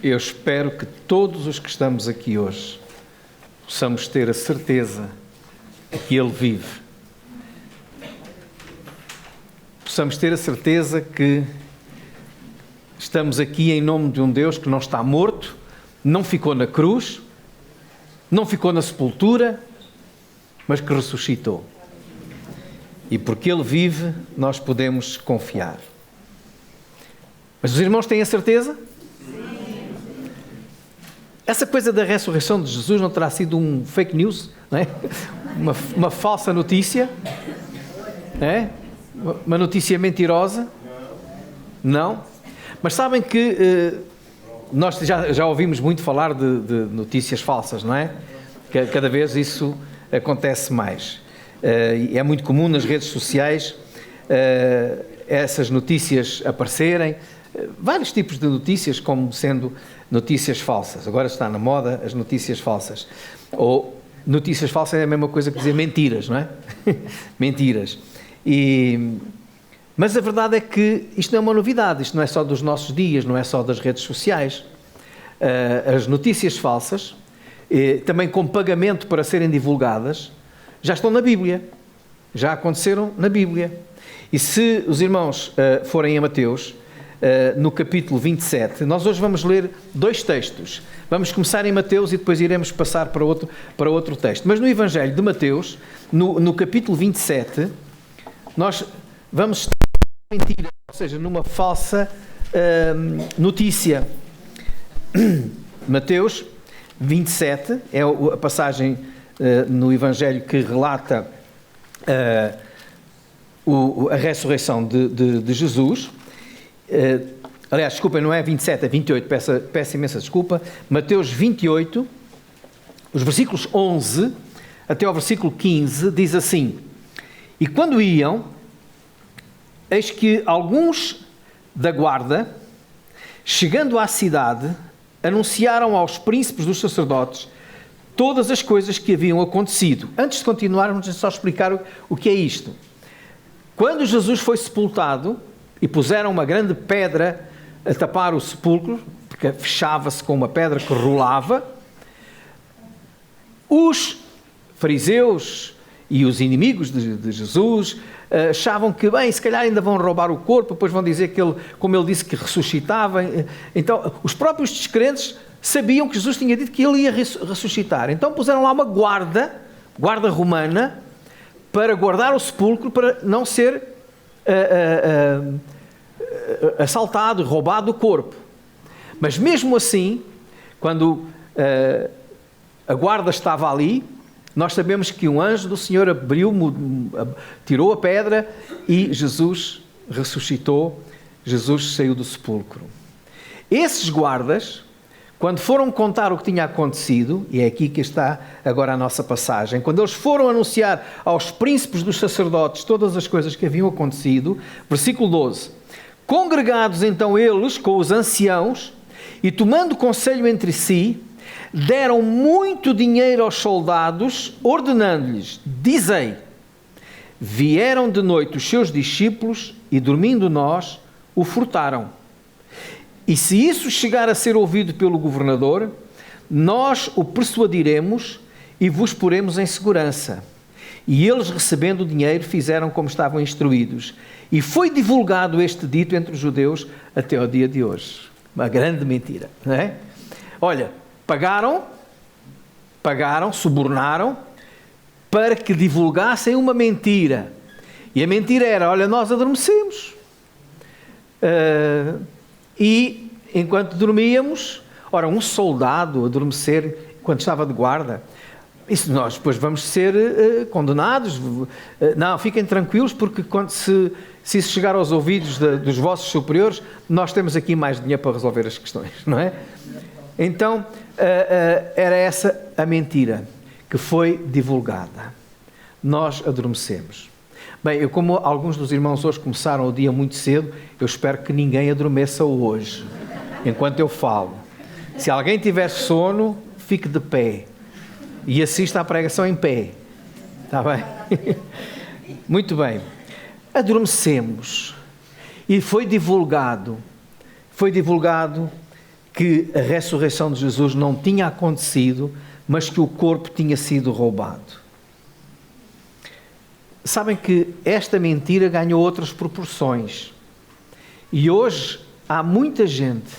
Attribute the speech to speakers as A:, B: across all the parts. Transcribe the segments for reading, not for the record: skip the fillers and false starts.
A: eu espero que todos os que estamos aqui hoje possamos ter a certeza de que Ele vive. Possamos ter a certeza que estamos aqui em nome de um Deus que não está morto, não ficou na cruz, não ficou na sepultura, mas que ressuscitou. E porque Ele vive, nós podemos confiar. Mas os irmãos têm a certeza? Sim. Essa coisa da ressurreição de Jesus não terá sido um fake news, não é? Uma falsa notícia? É? Uma notícia mentirosa? Não. Mas sabem que nós já ouvimos muito falar de notícias falsas, não é? Cada vez isso acontece mais. É muito comum nas redes sociais essas notícias aparecerem. Vários tipos de notícias como sendo notícias falsas. Agora está na moda as notícias falsas. Ou notícias falsas é a mesma coisa que dizer mentiras, não é? Mentiras. Mas a verdade é que isto não é uma novidade, isto não é só dos nossos dias, não é só das redes sociais. As notícias falsas, também com pagamento para serem divulgadas, já estão na Bíblia, já aconteceram na Bíblia. E se os irmãos forem a Mateus, no capítulo 27, nós hoje vamos ler 2 textos. Vamos começar em Mateus e depois iremos passar para outro texto. Mas no Evangelho de Mateus, no capítulo 27, nós vamos estar numa mentira, ou seja, numa falsa notícia. Mateus 27 é a passagem no Evangelho que relata a ressurreição de Jesus. Aliás, desculpem, não é 27, é 28, peço imensa desculpa. Mateus 28, os versículos 11 até ao versículo 15, diz assim: E quando iam, eis que alguns da guarda, chegando à cidade, anunciaram aos príncipes dos sacerdotes todas as coisas que haviam acontecido. Antes de continuarmos, só explicar o que é isto. Quando Jesus foi sepultado, e puseram uma grande pedra a tapar o sepulcro, porque fechava-se com uma pedra que rolava, os fariseus e os inimigos de Jesus achavam que, bem, se calhar ainda vão roubar o corpo, depois vão dizer que ele, como ele disse que ressuscitava. Então, os próprios descrentes sabiam que Jesus tinha dito que ele ia ressuscitar. Então puseram lá uma guarda romana, para guardar o sepulcro, para não ser assaltado, roubado o corpo. Mas mesmo assim, quando a guarda estava ali, nós sabemos que um anjo do Senhor abriu, tirou a pedra e Jesus ressuscitou, Jesus saiu do sepulcro. Esses guardas, quando foram contar o que tinha acontecido, e é aqui que está agora a nossa passagem, quando eles foram anunciar aos príncipes dos sacerdotes todas as coisas que haviam acontecido, versículo 12, congregados então eles com os anciãos, e tomando conselho entre si, deram muito dinheiro aos soldados, ordenando-lhes, dizei, vieram de noite os seus discípulos, e dormindo nós, o furtaram. E se isso chegar a ser ouvido pelo governador, nós o persuadiremos e vos poremos em segurança. E eles, recebendo o dinheiro, fizeram como estavam instruídos. E foi divulgado este dito entre os judeus até ao dia de hoje. Uma grande mentira, não é? Olha, pagaram, subornaram, para que divulgassem uma mentira. E a mentira era, olha, nós adormecemos. E, enquanto dormíamos, ora, um soldado adormecer enquanto estava de guarda, isso nós depois vamos ser condenados. Não, fiquem tranquilos, porque se isso chegar aos ouvidos dos vossos superiores, nós temos aqui mais dinheiro para resolver as questões, não é? Então, era essa a mentira que foi divulgada. Nós adormecemos. Bem, como alguns dos irmãos hoje começaram o dia muito cedo, eu espero que ninguém adormeça hoje, enquanto eu falo. Se alguém tiver sono, fique de pé e assista à pregação em pé. Está bem? Muito bem. Adormecemos. E foi divulgado que a ressurreição de Jesus não tinha acontecido, mas que o corpo tinha sido roubado. Sabem que esta mentira ganhou outras proporções. E hoje há muita gente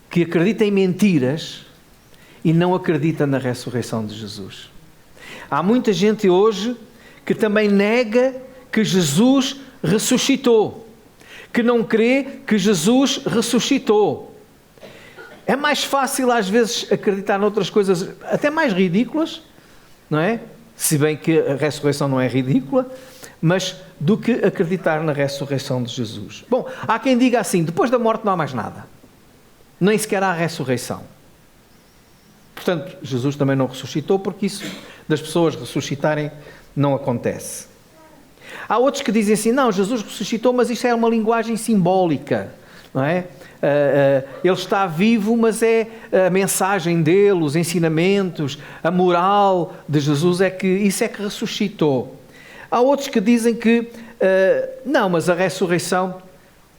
A: que acredita em mentiras e não acredita na ressurreição de Jesus. Há muita gente hoje que também nega que Jesus ressuscitou, que não crê que Jesus ressuscitou. É mais fácil às vezes acreditar noutras coisas até mais ridículas, não é? Se bem que a ressurreição não é ridícula, mas do que acreditar na ressurreição de Jesus. Bom, há quem diga assim, depois da morte não há mais nada. Nem sequer há ressurreição. Portanto, Jesus também não ressuscitou, porque isso das pessoas ressuscitarem não acontece. Há outros que dizem assim, não, Jesus ressuscitou, mas isto é uma linguagem simbólica, não é? Ele está vivo, mas é a mensagem dele, os ensinamentos, a moral de Jesus, isso é que ressuscitou. Há outros que dizem que, não, mas a ressurreição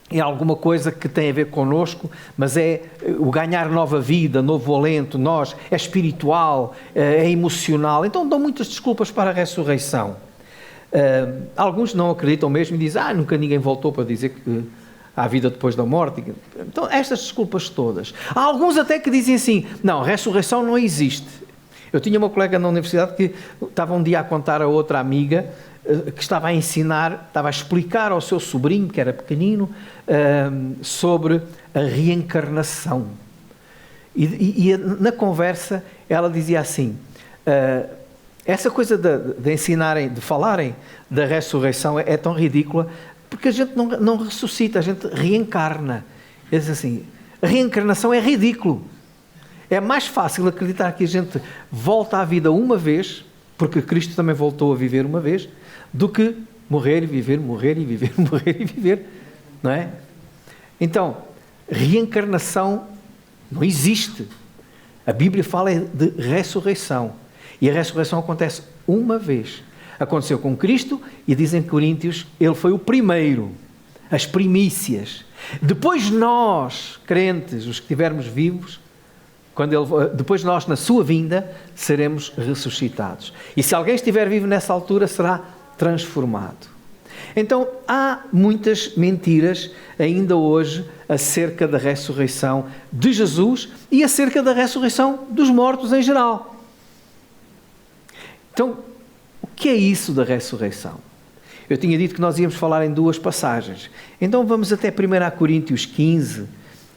A: é alguma coisa que tem a ver connosco, mas é o ganhar nova vida, novo alento, é espiritual, é emocional. Então dão muitas desculpas para a ressurreição. Alguns não acreditam mesmo e dizem, nunca ninguém voltou para dizer que há vida depois da morte. Então, estas desculpas todas. Há alguns até que dizem assim, não, a ressurreição não existe. Eu tinha uma colega na universidade que estava um dia a contar a outra amiga que estava a ensinar, estava a explicar ao seu sobrinho, que era pequenino, sobre a reencarnação. E na conversa ela dizia assim, essa coisa de ensinarem, de falarem da ressurreição é tão ridícula, porque a gente não ressuscita, a gente reencarna. Diz assim, a reencarnação é ridículo. É mais fácil acreditar que a gente volta à vida uma vez, porque Cristo também voltou a viver uma vez, do que morrer e viver, morrer e viver, morrer e viver. Não é? Então, reencarnação não existe. A Bíblia fala de ressurreição. E a ressurreição acontece uma vez. Aconteceu com Cristo e dizem Coríntios, ele foi o primeiro, as primícias. Depois nós, crentes, os que estivermos vivos, depois nós, na sua vinda, seremos ressuscitados. E se alguém estiver vivo nessa altura, será transformado. Então, há muitas mentiras ainda hoje acerca da ressurreição de Jesus e acerca da ressurreição dos mortos em geral. Então, o que é isso da ressurreição? Eu tinha dito que nós íamos falar em duas passagens. Então vamos até 1 Coríntios 15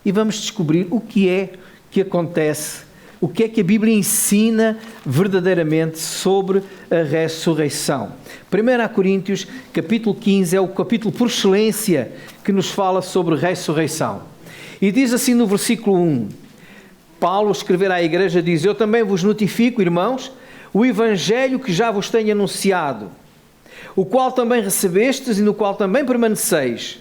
A: e vamos descobrir o que é que acontece, o que é que a Bíblia ensina verdadeiramente sobre a ressurreição. 1 Coríntios, capítulo 15, é o capítulo por excelência que nos fala sobre ressurreição. E diz assim no versículo 1, Paulo, escrever à igreja, diz, eu também vos notifico, irmãos, o Evangelho que já vos tenho anunciado, o qual também recebestes e no qual também permaneceis,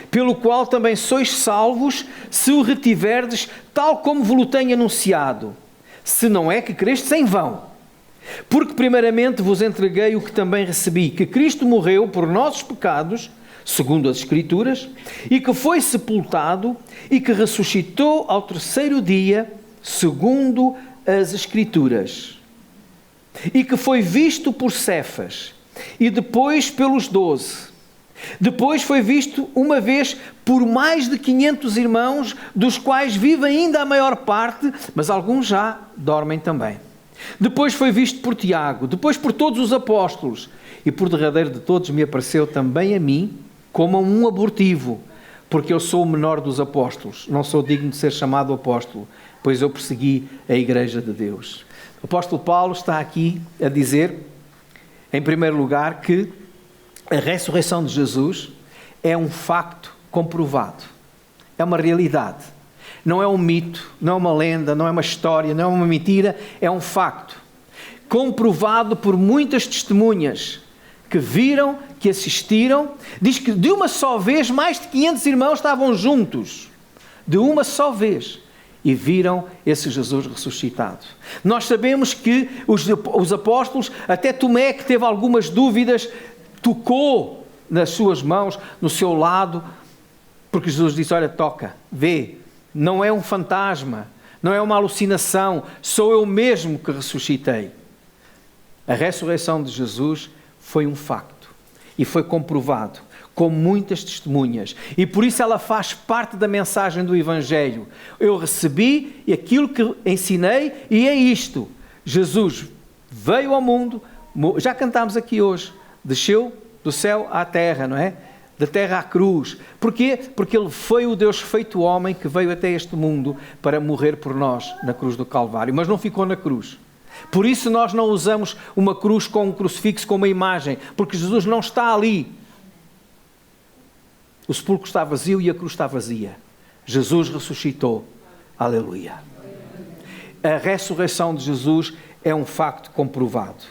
A: pelo qual também sois salvos, se o retiverdes, tal como vos tenho anunciado, se não é que crestes em vão. Porque primeiramente vos entreguei o que também recebi, que Cristo morreu por nossos pecados, segundo as Escrituras, e que foi sepultado e que ressuscitou ao terceiro dia, segundo as Escrituras. E que foi visto por Cefas, e depois pelos 12. Depois foi visto uma vez por mais de 500 irmãos, dos quais vive ainda a maior parte, mas alguns já dormem também. Depois foi visto por Tiago, depois por todos os apóstolos, e por derradeiro de todos me apareceu também a mim, como a um abortivo, porque eu sou o menor dos apóstolos, não sou digno de ser chamado apóstolo, pois eu persegui a igreja de Deus. O apóstolo Paulo está aqui a dizer, em primeiro lugar, que a ressurreição de Jesus é um facto comprovado, é uma realidade. Não é um mito, não é uma lenda, não é uma história, não é uma mentira, é um facto. Comprovado por muitas testemunhas que viram, que assistiram. Diz que de uma só vez mais de 500 irmãos estavam juntos. De uma só vez. E viram esse Jesus ressuscitado. Nós sabemos que os apóstolos, até Tomé, que teve algumas dúvidas, tocou nas suas mãos, no seu lado, porque Jesus disse, olha, toca, vê. não é um fantasma, não é uma alucinação, sou eu mesmo que ressuscitei. A ressurreição de Jesus foi um facto e foi comprovado com muitas testemunhas, e por isso ela faz parte da mensagem do Evangelho. Eu recebi aquilo que ensinei e é isto: Jesus veio ao mundo, já cantámos aqui hoje, desceu do céu à terra, não é? Da terra à cruz. Porquê? Porque Ele foi o Deus feito homem que veio até este mundo para morrer por nós na cruz do Calvário, mas não ficou na cruz. Por isso nós não usamos uma cruz com um crucifixo, com uma imagem, porque Jesus não está ali. O sepulcro está vazio e a cruz está vazia. Jesus ressuscitou. Aleluia. A ressurreição de Jesus é um facto comprovado.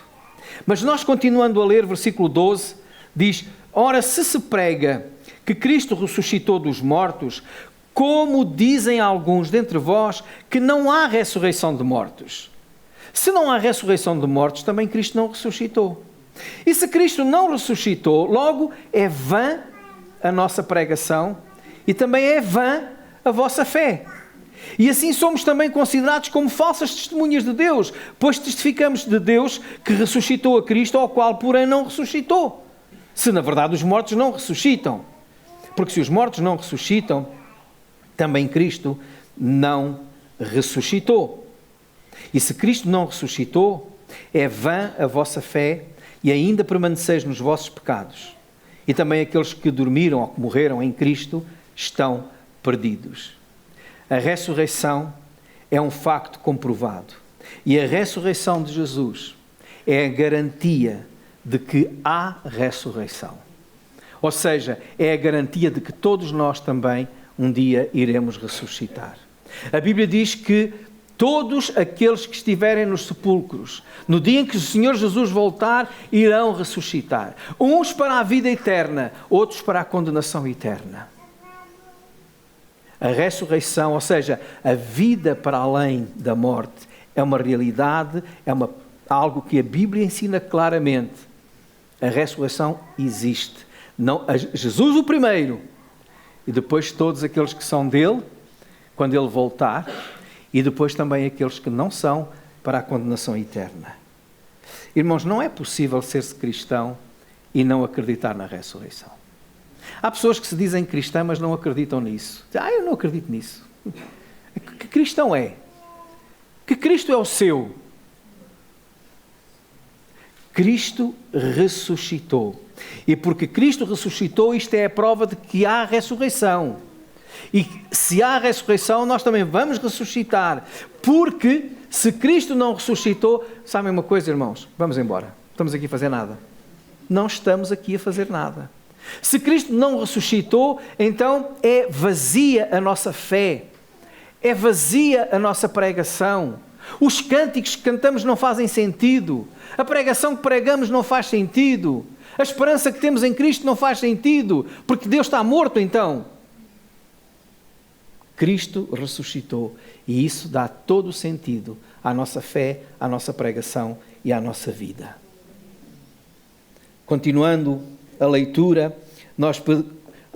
A: Mas nós, continuando a ler, versículo 12, diz: ora, se prega que Cristo ressuscitou dos mortos, como dizem alguns dentre vós que não há ressurreição de mortos? Se não há ressurreição de mortos, também Cristo não ressuscitou. E se Cristo não ressuscitou, logo é vã a nossa pregação e também é vã a vossa fé. E assim somos também considerados como falsas testemunhas de Deus, pois testificamos de Deus que ressuscitou a Cristo, ao qual, porém, não ressuscitou. Se, na verdade, os mortos não ressuscitam. Porque se os mortos não ressuscitam, também Cristo não ressuscitou. E se Cristo não ressuscitou, é vã a vossa fé e ainda permaneceis nos vossos pecados. E também aqueles que dormiram ou que morreram em Cristo estão perdidos. A ressurreição é um facto comprovado. E a ressurreição de Jesus é a garantia de que há ressurreição. Ou seja, é a garantia de que todos nós também um dia iremos ressuscitar. A Bíblia diz que todos aqueles que estiverem nos sepulcros, no dia em que o Senhor Jesus voltar, irão ressuscitar. Uns para a vida eterna, outros para a condenação eterna. A ressurreição, ou seja, a vida para além da morte, é uma realidade, algo que a Bíblia ensina claramente. A ressurreição existe. Não, Jesus o primeiro, e depois todos aqueles que são dele, quando ele voltar, e depois também aqueles que não são, para a condenação eterna. Irmãos, não é possível ser-se cristão e não acreditar na ressurreição. Há pessoas que se dizem cristãs, mas não acreditam nisso. Eu não acredito nisso. Que cristão é? Que Cristo é o seu? Cristo ressuscitou. E porque Cristo ressuscitou, isto é a prova de que há ressurreição. E se há ressurreição, nós também vamos ressuscitar. Porque se Cristo não ressuscitou, sabem uma coisa, irmãos? Vamos embora. Não estamos aqui a fazer nada. Não estamos aqui a fazer nada. Se Cristo não ressuscitou, então é vazia a nossa fé. É vazia a nossa pregação. Os cânticos que cantamos não fazem sentido. A pregação que pregamos não faz sentido. A esperança que temos em Cristo não faz sentido. Porque Deus está morto então. Cristo ressuscitou e isso dá todo o sentido à nossa fé, à nossa pregação e à nossa vida. Continuando a leitura, nós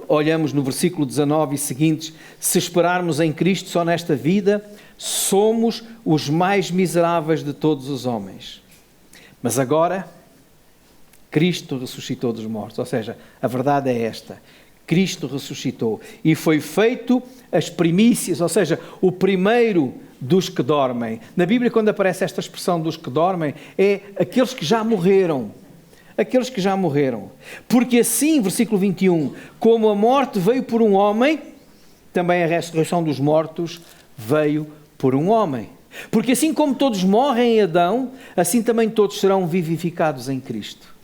A: olhamos no versículo 19 e seguintes: se esperarmos em Cristo só nesta vida, somos os mais miseráveis de todos os homens. Mas agora, Cristo ressuscitou dos mortos, ou seja, a verdade é esta: Cristo ressuscitou e foi feito as primícias, ou seja, o primeiro dos que dormem. Na Bíblia, quando aparece esta expressão dos que dormem, é aqueles que já morreram. Aqueles que já morreram. Porque assim, versículo 21, como a morte veio por um homem, também a ressurreição dos mortos veio por um homem. Porque assim como todos morrem em Adão, assim também todos serão vivificados em Cristo.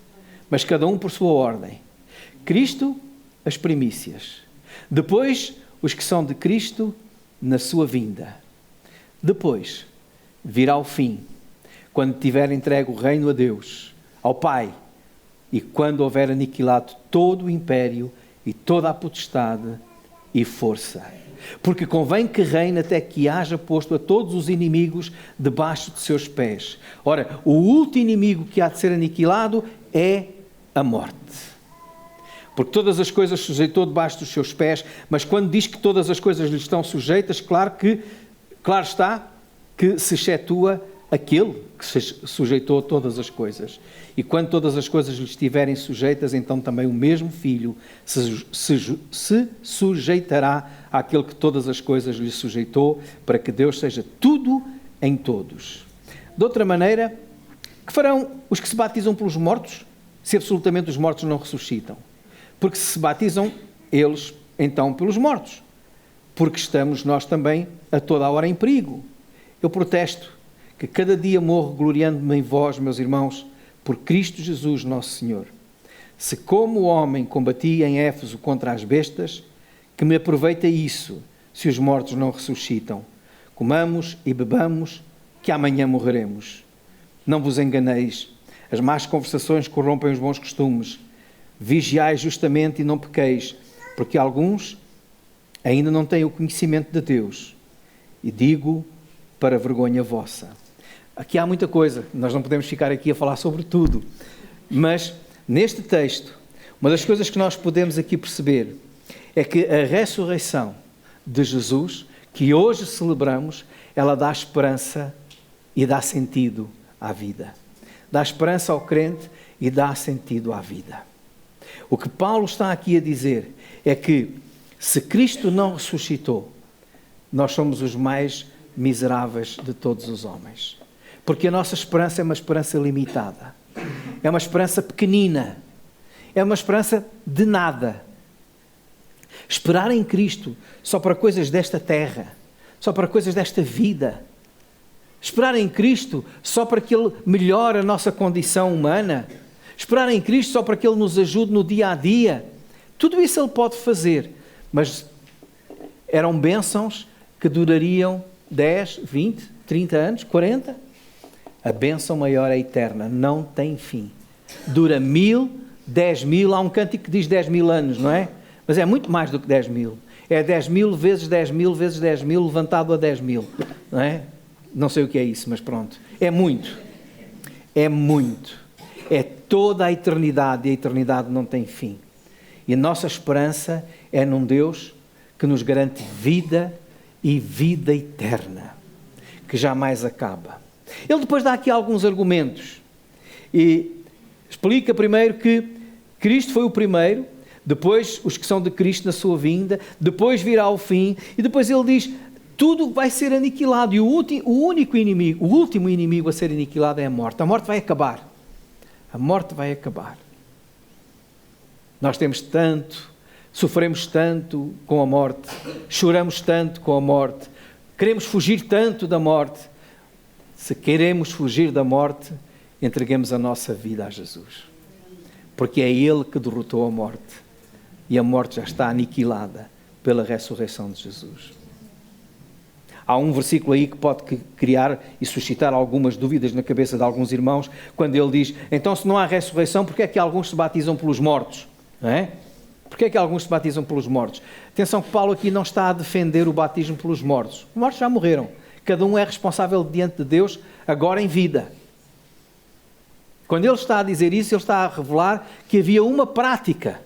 A: Mas cada um por sua ordem. Cristo, as primícias. Depois, os que são de Cristo na sua vinda. Depois, virá o fim, quando tiver entregue o reino a Deus, ao Pai, e quando houver aniquilado todo o império e toda a potestade e força. Porque convém que reine até que haja posto a todos os inimigos debaixo de seus pés. Ora, o último inimigo que há de ser aniquilado é a morte. porque todas as coisas sujeitou debaixo dos seus pés, mas quando diz que todas as coisas lhe estão sujeitas, claro está que se excetua aquele que se sujeitou a todas as coisas. E quando todas as coisas lhe estiverem sujeitas, então também o mesmo Filho se sujeitará àquele que todas as coisas lhe sujeitou, para que Deus seja tudo em todos. De outra maneira, que farão os que se batizam pelos mortos, se absolutamente os mortos não ressuscitam? Porque se batizam eles, então, pelos mortos. Porque estamos nós também a toda a hora em perigo. Eu protesto que cada dia morro gloriando-me em vós, meus irmãos, por Cristo Jesus, nosso Senhor. Se como homem combati em Éfeso contra as bestas, que me aproveita isso, se os mortos não ressuscitam. Comamos e bebamos, que amanhã morreremos. Não vos enganeis, as más conversações corrompem os bons costumes. Vigiai justamente e não pequeis, porque alguns ainda não têm o conhecimento de Deus. E digo para vergonha vossa. Aqui há muita coisa, nós não podemos ficar aqui a falar sobre tudo, mas neste texto, uma das coisas que nós podemos aqui perceber é que a ressurreição de Jesus, que hoje celebramos, ela dá esperança e dá sentido à vida. Dá esperança ao crente e dá sentido à vida. O que Paulo está aqui a dizer é que se Cristo não ressuscitou, nós somos os mais miseráveis de todos os homens. Porque a nossa esperança é uma esperança limitada. É uma esperança pequenina. É uma esperança de nada. Esperar em Cristo só para coisas desta terra, só para coisas desta vida. Esperar em Cristo só para que Ele melhore a nossa condição humana. Esperar em Cristo só para que Ele nos ajude no dia a dia. Tudo isso Ele pode fazer, mas eram bênçãos que durariam 10, 20, 30 anos, 40. A bênção maior é eterna, não tem fim. Dura 1000, 10.000, há um cântico que diz 10.000 anos, não é? Mas é muito mais do que 10.000. É 10.000 vezes 10.000 vezes 10.000 levantado a 10.000, não é? Não sei o que é isso, mas pronto. É muito. É muito. É toda a eternidade e a eternidade não tem fim. E a nossa esperança é num Deus que nos garante vida e vida eterna, que jamais acaba. Ele depois dá aqui alguns argumentos e explica primeiro que Cristo foi o primeiro, depois os que são de Cristo na sua vinda, depois virá o fim e depois ele diz, tudo vai ser aniquilado e o último inimigo a ser aniquilado é a morte. A morte vai acabar. A morte vai acabar. Nós temos tanto, sofremos tanto com a morte, choramos tanto com a morte, queremos fugir tanto da morte. Se queremos fugir da morte, entreguemos a nossa vida a Jesus. Porque é Ele que derrotou a morte. E a morte já está aniquilada pela ressurreição de Jesus. Há um versículo aí que pode criar e suscitar algumas dúvidas na cabeça de alguns irmãos, quando ele diz, então se não há ressurreição, porque é que alguns se batizam pelos mortos? Não é? Porque é que alguns se batizam pelos mortos? Atenção que Paulo aqui não está a defender o batismo pelos mortos. Os mortos já morreram. Cada um é responsável diante de Deus agora em vida. Quando ele está a dizer isso, ele está a revelar que havia uma prática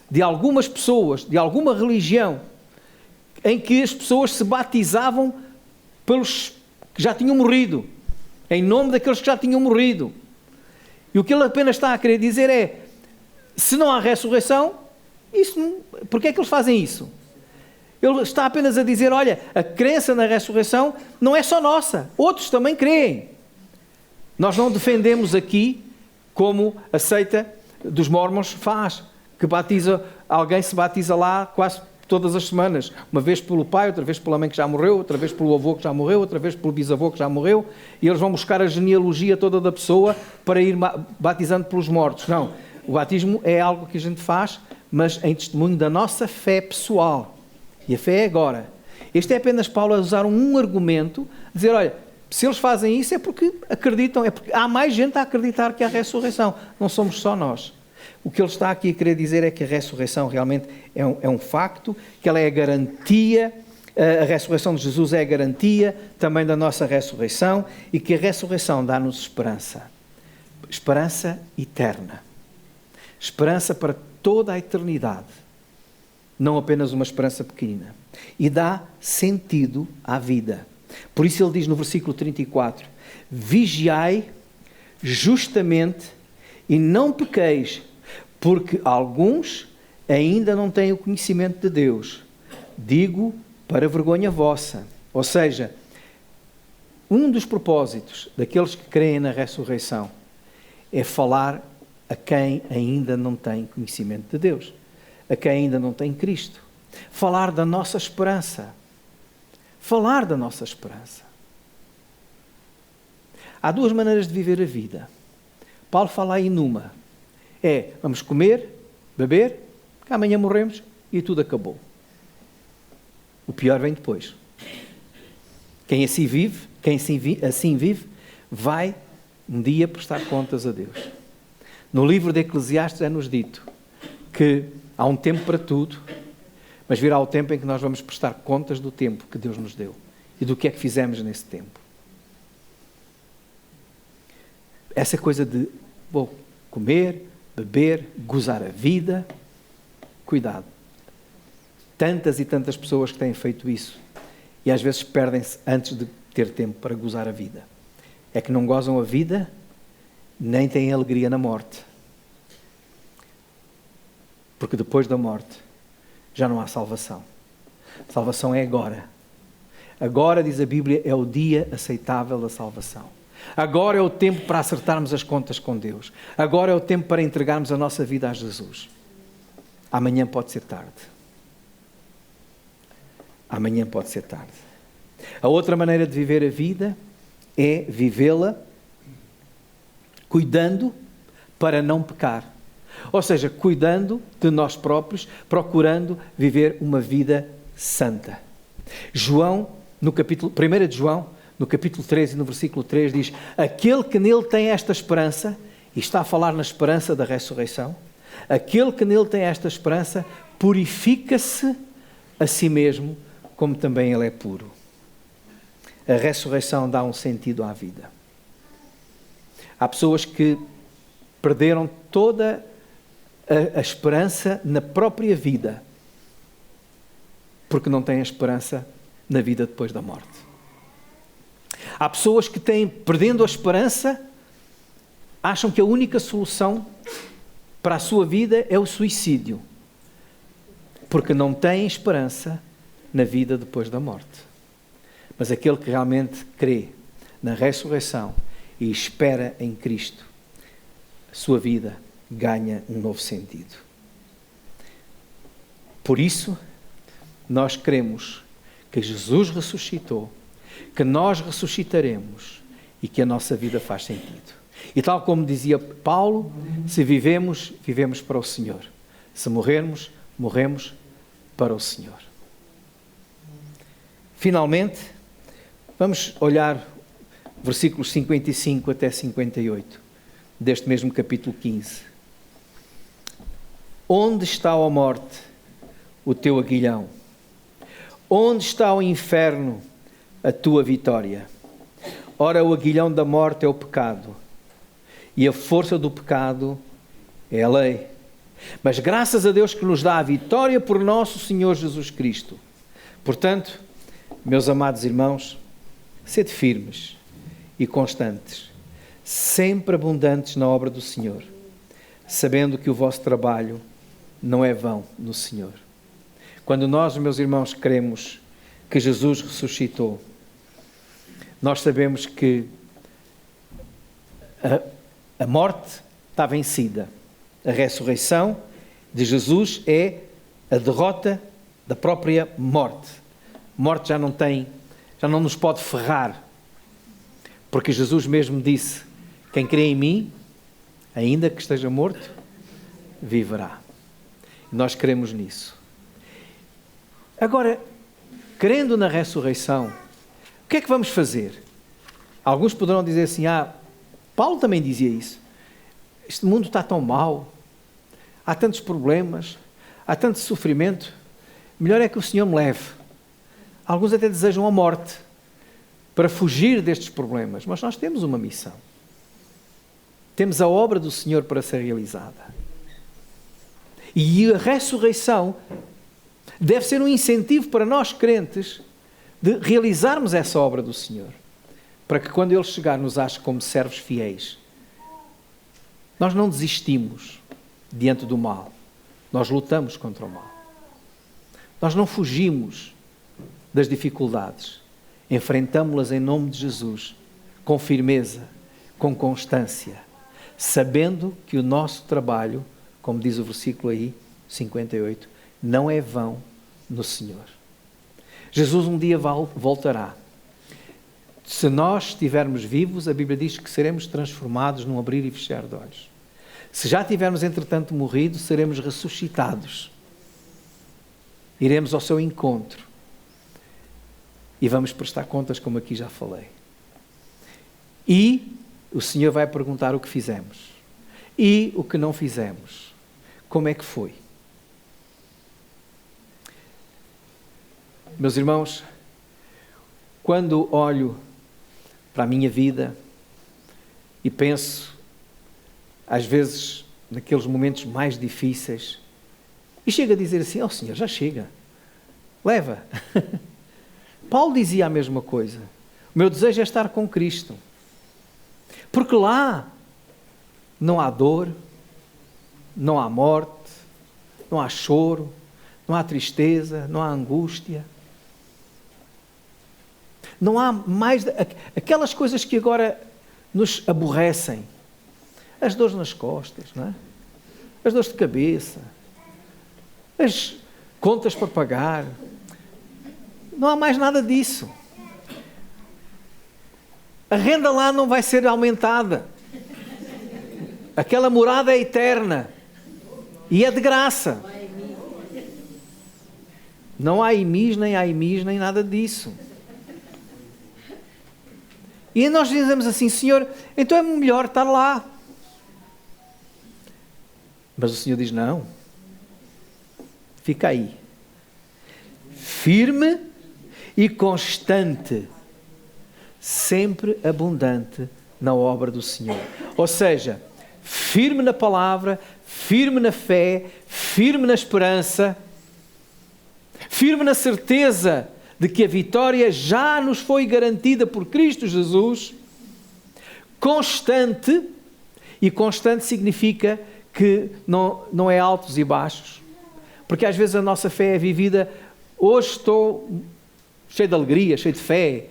A: de algumas pessoas, de alguma religião, em que as pessoas se batizavam pelos que já tinham morrido, em nome daqueles que já tinham morrido. E o que ele apenas está a querer dizer é, se não há ressurreição, porque é que eles fazem isso? Ele está apenas a dizer, olha, a crença na ressurreição não é só nossa, outros também creem. Nós não defendemos aqui como a seita dos mormons faz, que batiza, alguém se batiza lá quase todas as semanas, uma vez pelo pai, outra vez pela mãe que já morreu, outra vez pelo avô que já morreu, outra vez pelo bisavô que já morreu, e eles vão buscar a genealogia toda da pessoa para ir batizando pelos mortos. Não, o batismo é algo que a gente faz, mas em testemunho da nossa fé pessoal. E a fé é agora. Este é apenas Paulo a usar um argumento, dizer, olha, se eles fazem isso é porque acreditam, é porque há mais gente a acreditar que há ressurreição, não somos só nós. O que ele está aqui a querer dizer é que a ressurreição realmente é um facto, que ela é a garantia, a ressurreição de Jesus é a garantia também da nossa ressurreição e que a ressurreição dá-nos esperança. Esperança eterna. Esperança para toda a eternidade, não apenas uma esperança pequenina, e dá sentido à vida. Por isso ele diz no versículo 34, vigiai justamente e não pequeis, porque alguns ainda não têm o conhecimento de Deus. Digo para vergonha vossa. Ou seja, um dos propósitos daqueles que creem na ressurreição é falar a quem ainda não tem conhecimento de Deus, a quem ainda não tem Cristo. Falar da nossa esperança. Falar da nossa esperança. Há duas maneiras de viver a vida. Paulo fala aí numa. Vamos comer, beber, que amanhã morremos e tudo acabou. O pior vem depois. Quem assim vive, vai um dia prestar contas a Deus. No livro de Eclesiastes é-nos dito que há um tempo para tudo, mas virá o tempo em que nós vamos prestar contas do tempo que Deus nos deu e do que é que fizemos nesse tempo. Essa coisa de vou comer, beber, gozar a vida, cuidado. Tantas e tantas pessoas que têm feito isso e às vezes perdem-se antes de ter tempo para gozar a vida. É que não gozam a vida, nem têm alegria na morte. Porque depois da morte já não há salvação. Salvação é agora. Agora, diz a Bíblia, é o dia aceitável da salvação. Agora é o tempo para acertarmos as contas com Deus. Agora é o tempo para entregarmos a nossa vida a Jesus. Amanhã pode ser tarde. Amanhã pode ser tarde. A outra maneira de viver a vida é vivê-la cuidando para não pecar. Ou seja, cuidando de nós próprios, procurando viver uma vida santa. João, no capítulo 1 de João, no capítulo 13 e no versículo 3 diz: aquele que nele tem esta esperança, e está a falar na esperança da ressurreição, aquele que nele tem esta esperança purifica-se a si mesmo, como também ele é puro. A ressurreição dá um sentido à vida. Há pessoas que perderam toda a esperança na própria vida, porque não têm a esperança na vida depois da morte. Há pessoas que perdendo a esperança, acham que a única solução para a sua vida é o suicídio, porque não têm esperança na vida depois da morte. Mas aquele que realmente crê na ressurreição e espera em Cristo, a sua vida ganha um novo sentido. Por isso, nós cremos que Jesus ressuscitou, que nós ressuscitaremos e que a nossa vida faz sentido. E tal como dizia Paulo, se vivemos, vivemos para o Senhor. Se morrermos, morremos para o Senhor. Finalmente, vamos olhar versículos 55 até 58, deste mesmo capítulo 15. Onde está, ó morte, o teu aguilhão? Onde está o inferno, a tua vitória? Ora, o aguilhão da morte é o pecado, e a força do pecado é a lei. Mas graças a Deus que nos dá a vitória por nosso Senhor Jesus Cristo. Portanto, meus amados irmãos, sede firmes e constantes, sempre abundantes na obra do Senhor, sabendo que o vosso trabalho não é vão no Senhor. Quando nós, meus irmãos, cremos que Jesus ressuscitou, nós sabemos que a morte está vencida. A ressurreição de Jesus é a derrota da própria morte. A morte já não nos pode ferrar, porque Jesus mesmo disse: quem crê em mim, ainda que esteja morto, viverá. E nós cremos nisso. Agora, crendo na ressurreição, o que é que vamos fazer? Alguns poderão dizer assim: Paulo também dizia isso. Este mundo está tão mau, há tantos problemas, há tanto sofrimento, melhor é que o Senhor me leve. Alguns até desejam a morte para fugir destes problemas, mas nós temos uma missão. Temos a obra do Senhor para ser realizada. E a ressurreição deve ser um incentivo para nós crentes de realizarmos essa obra do Senhor, para que quando Ele chegar nos ache como servos fiéis. Nós não desistimos diante do mal, nós lutamos contra o mal. Nós não fugimos das dificuldades, enfrentamos-las em nome de Jesus, com firmeza, com constância, sabendo que o nosso trabalho, como diz o versículo aí, 58, não é vão no Senhor. Jesus um dia voltará. Se nós estivermos vivos, a Bíblia diz que seremos transformados num abrir e fechar de olhos. Se já tivermos, entretanto, morrido, seremos ressuscitados. Iremos ao seu encontro. E vamos prestar contas, como aqui já falei. E o Senhor vai perguntar o que fizemos. E o que não fizemos. Como é que foi? Meus irmãos, quando olho para a minha vida e penso, às vezes, naqueles momentos mais difíceis, e chego a dizer assim, oh Senhor, já chega, leva. Paulo dizia a mesma coisa. O meu desejo é estar com Cristo. Porque lá não há dor, não há morte, não há choro, não há tristeza, não há angústia. Não há mais aquelas coisas que agora nos aborrecem. As dores nas costas, não é? As dores de cabeça, as contas para pagar. Não há mais nada disso. A renda lá não vai ser aumentada. Aquela morada é eterna. E é de graça. Não há IMIs, nem nada disso. E nós dizemos assim, Senhor, então é melhor estar lá. Mas o Senhor diz, não. Fica aí. Firme e constante. Sempre abundante na obra do Senhor. Ou seja, firme na palavra, firme na fé, firme na esperança, firme na certeza de que a vitória já nos foi garantida por Cristo Jesus, constante, e constante significa que não é altos e baixos, porque às vezes a nossa fé é vivida, hoje estou cheio de alegria, cheio de fé,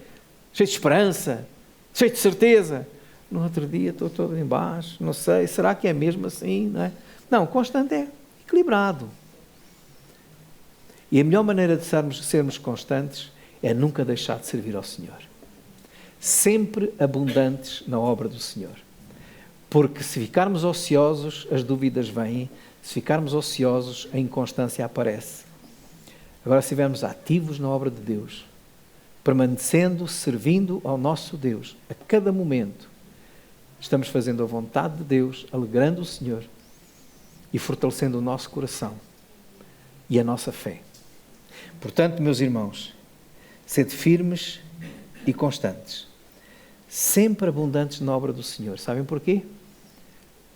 A: cheio de esperança, cheio de certeza, no outro dia estou todo em baixo, não sei, será que é mesmo assim? Não é? Não, constante é equilibrado. E a melhor maneira de sermos constantes é nunca deixar de servir ao Senhor. Sempre abundantes na obra do Senhor. Porque se ficarmos ociosos, as dúvidas vêm. Se ficarmos ociosos, a inconstância aparece. Agora, se estivermos ativos na obra de Deus, permanecendo, servindo ao nosso Deus, a cada momento, estamos fazendo a vontade de Deus, alegrando o Senhor e fortalecendo o nosso coração e a nossa fé. Portanto, meus irmãos, sede firmes e constantes, sempre abundantes na obra do Senhor. Sabem porquê?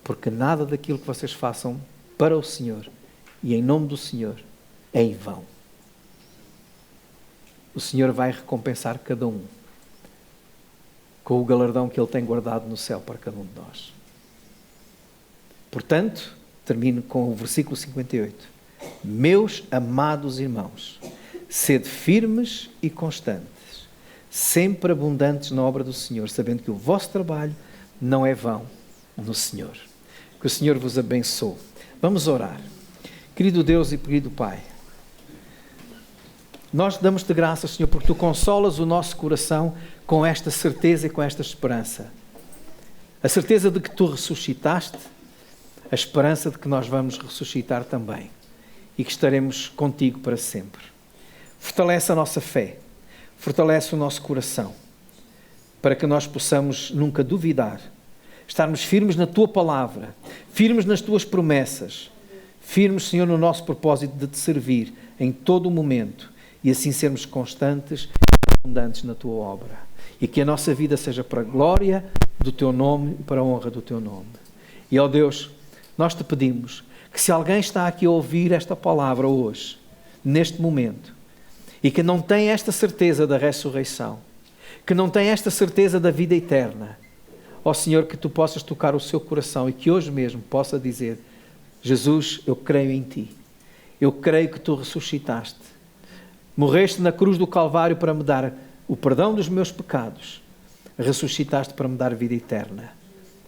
A: Porque nada daquilo que vocês façam para o Senhor e em nome do Senhor é em vão. O Senhor vai recompensar cada um com o galardão que Ele tem guardado no céu para cada um de nós. Portanto, termino com o versículo 58. Meus amados irmãos, sede firmes e constantes, sempre abundantes na obra do Senhor, sabendo que o vosso trabalho não é vão no Senhor. Que o Senhor vos abençoe. Vamos orar. Querido Deus e querido Pai, nós damos-te graças, Senhor, porque Tu consolas o nosso coração com esta certeza e com esta esperança. A certeza de que Tu ressuscitaste, a esperança de que nós vamos ressuscitar também e que estaremos contigo para sempre. Fortalece a nossa fé, fortalece o nosso coração, para que nós possamos nunca duvidar, estarmos firmes na Tua palavra, firmes nas Tuas promessas, firmes, Senhor, no nosso propósito de Te servir em todo o momento e assim sermos constantes e abundantes na Tua obra. E que a nossa vida seja para a glória do Teu nome e para a honra do Teu nome. E, ó Deus, nós Te pedimos que se alguém está aqui a ouvir esta palavra hoje, neste momento, e que não tem esta certeza da ressurreição, que não tem esta certeza da vida eterna, ó Senhor, que Tu possas tocar o seu coração e que hoje mesmo possa dizer: Jesus, eu creio em Ti. Eu creio que Tu ressuscitaste. Morreste na cruz do Calvário para me dar o perdão dos meus pecados. Ressuscitaste para me dar vida eterna.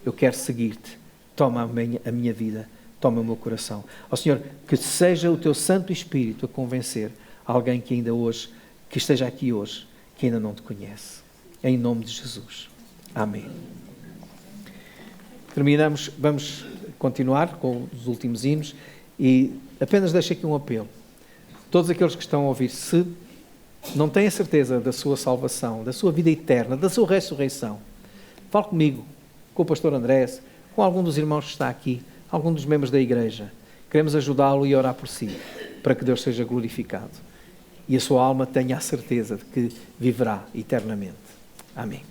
A: Eu quero seguir-te. Toma a minha vida. Toma o meu coração. Ó Senhor, que seja o Teu Santo Espírito a convencer alguém que ainda hoje, que esteja aqui hoje, que ainda não Te conhece. Em nome de Jesus. Amém. Terminamos, vamos continuar com os últimos hinos e apenas deixo aqui um apelo. Todos aqueles que estão a ouvir, se não têm a certeza da sua salvação, da sua vida eterna, da sua ressurreição, fale comigo, com o pastor Andrés, com algum dos irmãos que está aqui, algum dos membros da igreja. Queremos ajudá-lo e orar por si, para que Deus seja glorificado e a sua alma tenha a certeza de que viverá eternamente. Amém.